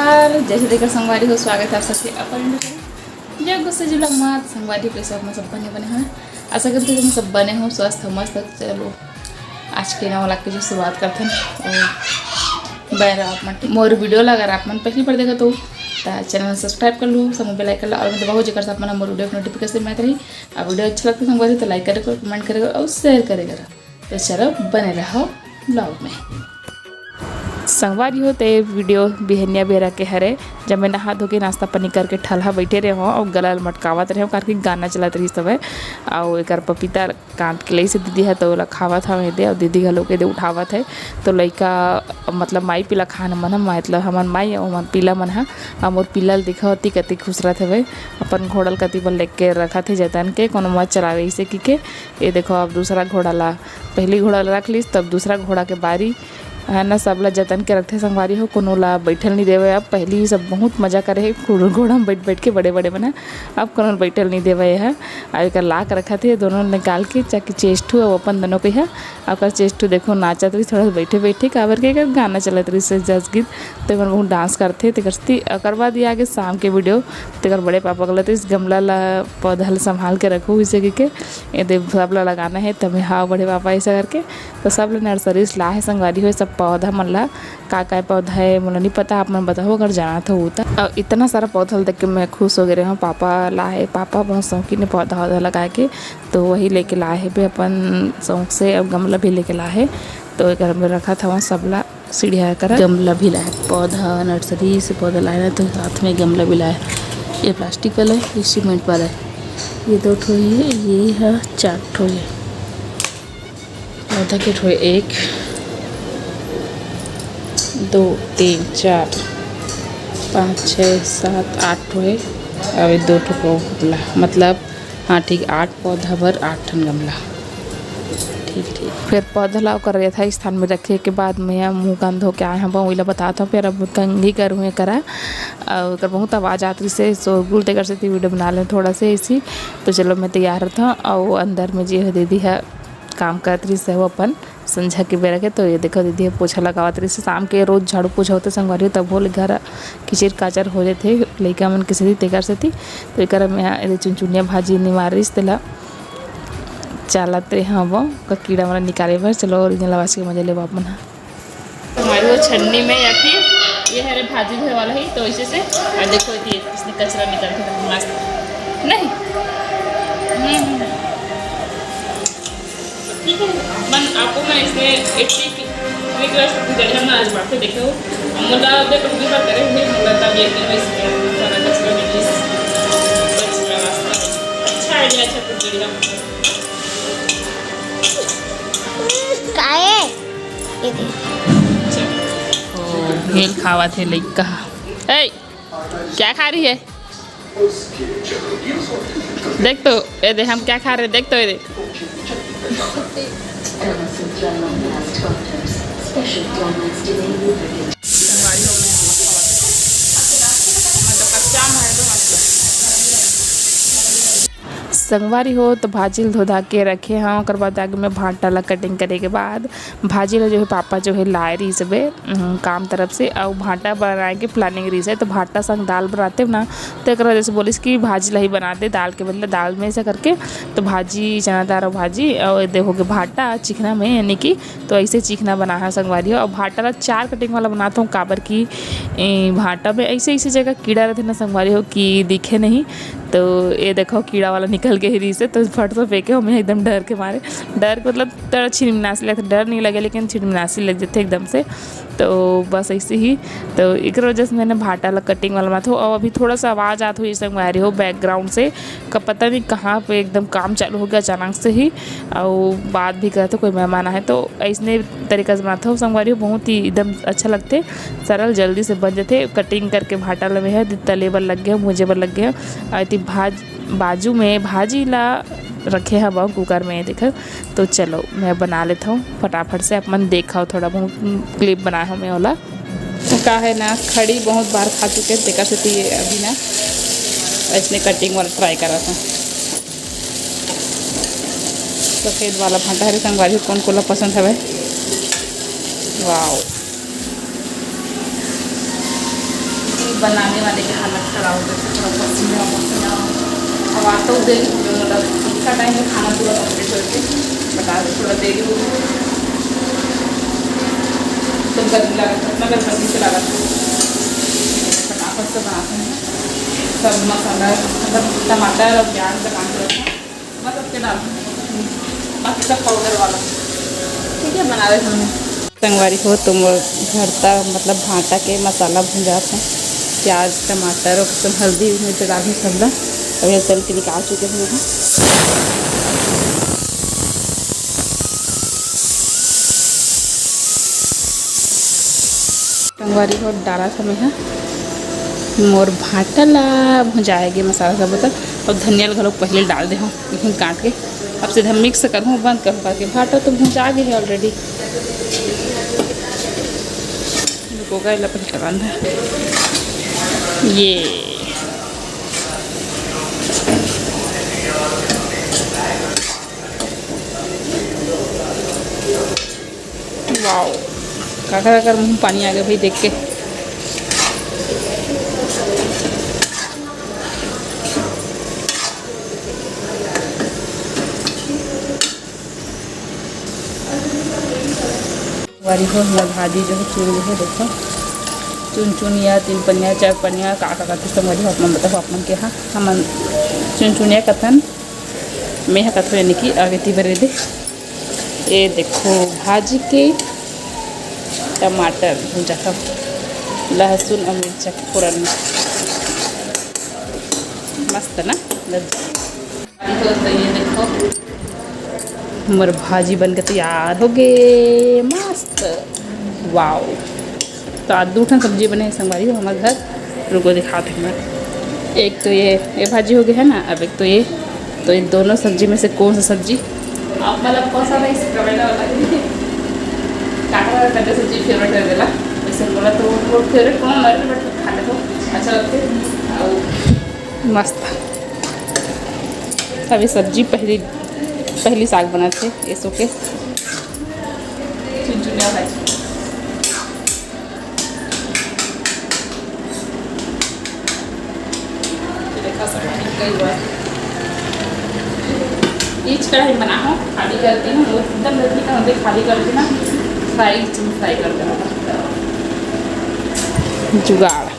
नमस्कार, जैसे देखकर संगवारी हो स्वागत है आप सबके अपन जब गुस्से जुला मत संगवारी कैसे अपना सब बने हैं। आशा करते हैं सब बने हो स्वस्थ हो मस्त। चलो आज के नवा लाख की जो शुरुआत करते हैं और आप मन मोर वीडियो अगर आप मन पहली बार देखा तो चैनल सब्सक्राइब कर लो, समय पे लाइक कर लो और मतलब बहुत जगह अपना मोर वीडियो नोटिफिकेशन में रही। और वीडियो अच्छा लगता है संगवारी तो लाइक करेगा, कमेंट करेगा और शेयर करेगा। तो चलो बने रहो ब्लॉग में। संगवारी हो तो वीडियो बिहनिया बेरा के हरे जब मैं नहा धो के नाश्ता पानी करके ठल्हा बैठे रहे हो और गला मटकावत रहे करके गाना चलत रही सब है। और एक पपीता काट के लई से दीदी है तो ओला खावत हवे दे और दीदी घलो के दे उठावत है। तो लइका मतलब माई पीला खाना मन मतलब हमन माई और मन पीला मन है मोर पीला दिखा होती कति खुश रहते हुए अपन घोड़ल कति बल लेके रखा थे जतन के कोनो मत चलावे इसे की ये देखो अब दूसरा घोड़ा ला पहली घोड़ा रख लीस तब दूसरा घोड़ा के बारी है ना सब ला जतन के रखते संगवारी हो कोनो ला बैठल नहीं देवे। अब पहली सब बहुत मजा करे घोड़ा में बैठ के बड़े बड़े बना अब कोनो बैठल नहीं देवे है। अब एक ला के रखा थे दोनों निकाल के चाकी चेस्टू और अपन दोनों के है अब चेस्टू देखो नाचत रही थोड़ा बैठे बैठे काबर के गाना चलत रही से जस गीत तो बहुत डांस करते करती। अकर बाद ये आगे शाम के वीडियो तेकर बड़े पापा गलत इस गमला ला पौधा संभाल के रखो इसे के ये सब ला लगाना है तब हाँ बड़े पापा ऐसा करके तो सब नर्सरी ला है संगवारी हो सब पौधा मन ला का पौधा है मुझे नहीं पता आप मन बताओ अगर जाना था होता। इतना सारा पौधा देख के मैं खुश हो गए हूँ। पापा लाए पापा बहुत शौकीन है पौधा वौधा लगा के तो वही लेके लाए है भी अपन शौक से। अब गमला भी लेके लाए तो घर में रखा था वहाँ सबला सीढ़िया कर गमला भी लाए पौधा नर्सरी से पौधा लाए तो साथ में गमला भी लाए। ये प्लास्टिक वाला है ये सीमेंट वाला है ये 2 ठो है ये है 4 ठो है पौधा के ठो 1 2 3 4 5 6 7 8 ठो है और 2 ठो गमला मतलब हाँ ठीक 8 पौधा भर 8 ठन गमला ठीक। फिर पौधा ला कर रहा था स्थान में रखे के बाद मैं मुँह कान धो के आए हैं वही बताता हूँ। फिर अब कंघी कर हुए करा और बहुत आवाज़ आती से शोरगुल तेकर से वीडियो बना लें थोड़ा से ऐसी। तो चलो मैं तैयार था और अंदर में जो दीदी है काम करत रही से वो अपन संझा के बेरा के तो ये देखो दीदी पोछा लगावत रही से शाम के रोज झाड़ू पोछा होते संगवारी तब हो घर किचिर काचर हो जाते लैका मन किसी थी तेकर से थी तो एक मैं चुनचुनिया भाजी नहीं मार रही तेला चलाते हाँ वो कीड़ा वाला निकाले भर चलो ओरिजिनल आवाज़ के मजा ले बाप मना हमारी वो छन्नी में या फिर ये है भाजी घर वाला ही तो इसी से और देखो ये इसने कचरा निकाल के मस्त नहीं ठीक है मन आपको मैं इसमें 80 ग्लास ना आज बात देखो मुला देखो भी बात करें मुला तब ये सारा कचरा निकाल कचरा रास्ता अच्छा आइडिया अच्छा कुछ जगह हेल खावा थे लइका ए क्या खा रही है देख तो ये देख हम क्या खा रहे देख तो ये देख संगवारी हो तो भाजी धो धा के रखे हाँ और बाद आगे में भाटा ला कटिंग करे के बाद भाजी ला जो है पापा जो है लाए रही सब काम तरफ से और भाटा बनाए के प्लानिंग रही है। तो भाटा संग दाल बनाते ना तो एक जैसे बोलिस कि भाजी ला ही बनाते दाल के बदले दाल में ऐसा करके तो भाजी चना दार भाजी और देखोगे भाटा चिकना में यानी कि तो ऐसे चिकना बना है संगवारी हो। और भाटा ला 4 कटिंग वाला बनाता हूँ काबर की भाटा में ऐसे जगह कीड़ा रहते ना संगवारी हो कि दिखे नहीं तो ये देखो कीड़ा वाला निकल के ही से तो फट तो फेंके हमें एकदम डर के मारे डर के मतलब थोड़ा छिड़मिनासी लगता डर नहीं लगे लेकिन छिड़मिनासी लग जाते एकदम से। तो बस ऐसे ही तो एक वजह से मैंने भाटा ला कटिंग वाला बनाता हूँ। और अभी थोड़ा सा आवाज़ आती हुई संगवारी हो बैकग्राउंड से कब पता नहीं कहाँ पे एकदम काम चालू हो गया अचानक से ही और बात भी करते कोई मेहमान आए तो ऐसे तरीका से बनाता हूँ संगवारी हो। बहुत ही एकदम अच्छा लगते सरल जल्दी से बन जाते कटिंग करके भाटा ला में है तले पर लग गया मुझे पर लग गया और बाजू में भाजी ला रखे हैं अब कुकर में देखो। तो चलो मैं बना लेता हूँ फटाफट से अपन देखा थोड़ा बहुत क्लिप बनाया हूँ मैं वाला का है ना खड़ी बहुत बार खा चुके हैं देखा से ये अभी ना इसने कटिंग वाला ट्राई करा था। सफ़ेद वाला भाटा है संगवारी कौन कोला पसंद है वाओ बनाने वाले की हालत खराब हो गई, थोड़ा पसीना पसीना। अब आता हूँ देरी मतलब इतना टाइम में खाना पूरा कंप्लीट करके बता दो, थोड़ा देरी हो गई तो गर्मी लगा इतना गर्मी से लगा फटाफट से बनाते हैं। सब मसाला मतलब टमाटर और प्याज का काम करता है बस सबके डालते हैं, बाकी सब पाउडर वाला ठीक है बना रहे हमने। संगवारी हो तुम घर का मतलब भाटा के मसाला भून जाते हैं, प्याज टमाटर और सब हल्दी मिर्च डाल सब दा अभी तल के निकाल चुके हुए हैं। संगवारी हो डाला समय है मोर भाटला भुजाएगी मसाला सब बता और धनिया घलों पहले डाल दे हूँ लेकिन काट के अब सीधा मिक्स करूँ बंद कर करके भाटा तो भुजा गई है ऑलरेडी। गोगा पहले लगाना है ये वाओ काका काका मुँह पानी आ गया भाई देख के। वारी हो भाजी जो है चूर है देखो चुन चुनिया तीन पनिया चार पनिया काका का सब वाली अपन बताओ अपन के हाँ हम चुन चुनिया कथन मैं कथो यानी कि आगे बरे दे ये देखो भाजी के टमाटर भूजा सब लहसुन और मिर्चा फोरन मस्त ना तो ये देखो हमारे भाजी बन के तैयार हो गए मस्त वाओ। तो आज 2 सब्जी बने संगवारी हो हमारे घर रुको दिखाते हैं। एक तो ये भाजी हो गई है ना, अब एक तो ये दोनों सब्जी में से कौन सा सब्जी आप मतलब कौन सा नहीं टमाटर वाला काटा वाला सब्जी फेवरेट है देला वैसे बोला तो वो फेवरेट कौन है बट खाने तो अच्छा लगते और मस्त। अभी सब्जी पहली साग बनाते ये सो के चुनचुनिया भाजी देखा सब कई बार ईच कढ़ाई बना हो खाली करती हूँ एकदम लकड़ी का होते खाली करती ना फ्राई कर देना जुगाड़।